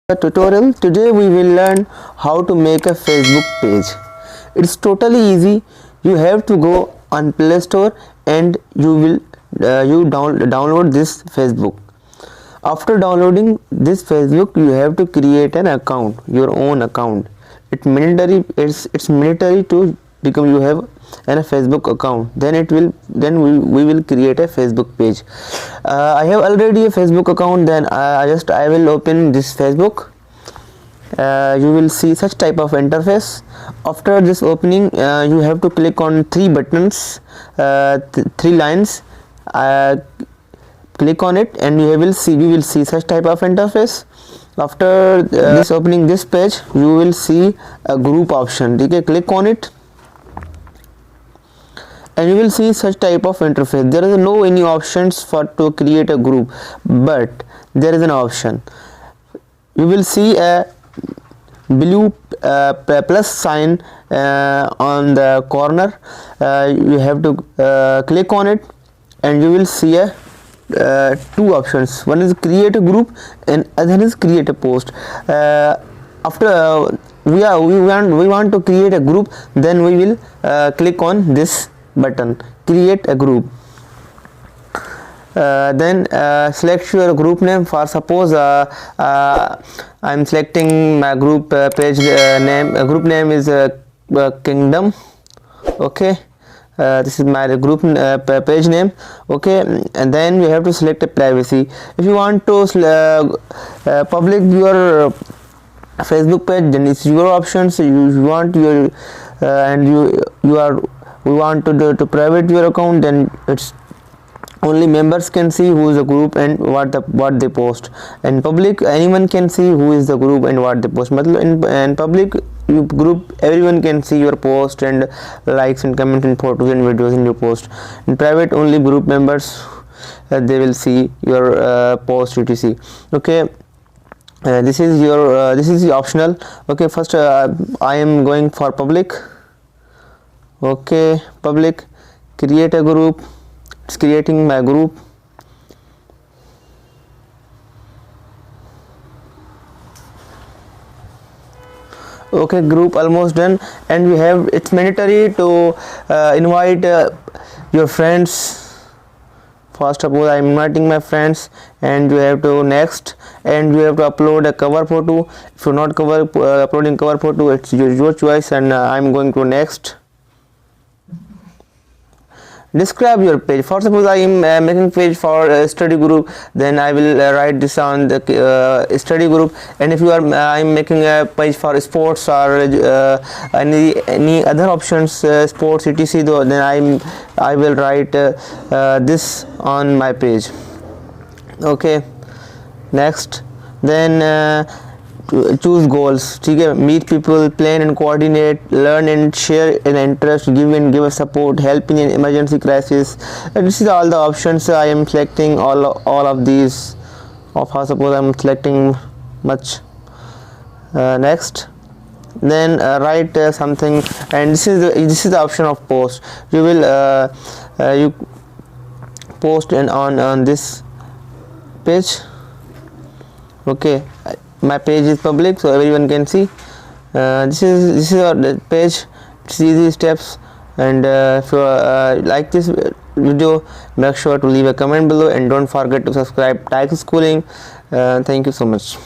Tutorial. Today we will learn how to make a Facebook page. It's totally easy. You have to go on Play Store and you will download this Facebook. After downloading this Facebook, you have to create an account, your own account. It's mandatory to become you have a Facebook account. Then we will create a Facebook page. I have already a Facebook account. Then I will open this Facebook. You will see such type of interface. After this opening, you have to click on three buttons, three lines. Click on it and we will see such type of interface. After this opening this page, you will see a group option. Okay, click on it and you will see such type of interface. There is no any options to create a group, but there is an option. You will see a blue plus sign on the corner. You have to click on it and you will see a two options. One is create a group and other is create a post. After we want to create a group, then we will click on this button, create a group. Then select your group name. For suppose I'm selecting my group page name. Group name is Kingdom. Okay. This is my group page name. Okay, and then you have to select a privacy. If you want to public your Facebook page, then it's your options. You want your we want to private your account, then it's only members can see who is the group and what they post. And public, anyone can see who is the group and what they post. In public group, everyone can see your post and likes and comments and photos and videos in your post. In private, only group members they will see your post etc. Okay, this is the optional. Okay, first I am going for public. Okay, public, create a group. It's creating my group. Okay, group almost done. And we have, it's mandatory to invite your friends. First suppose I'm inviting my friends, and you have to next, and you have to upload a cover photo. If you're not uploading cover photo, it's your choice. And I'm going to next. Describe your page. For suppose I am making page for a study group, then I will write this on the study group. And if you are I'm making a page for sports or any other options, sports etc, then I will write this on my page. Okay, next. Then choose goals. Okay, meet people, plan and coordinate, learn and share an interest, give a support, help in an emergency crisis. And this is all the options. I am selecting all of these. For suppose I am selecting much. Next, then write something, and this is the option of post. You will you post on this page. Okay, my page is public, so everyone can see. This is our page. It's easy steps. And if you like this video, make sure to leave a comment below and don't forget to subscribe Tech Schooling. Thank you so much.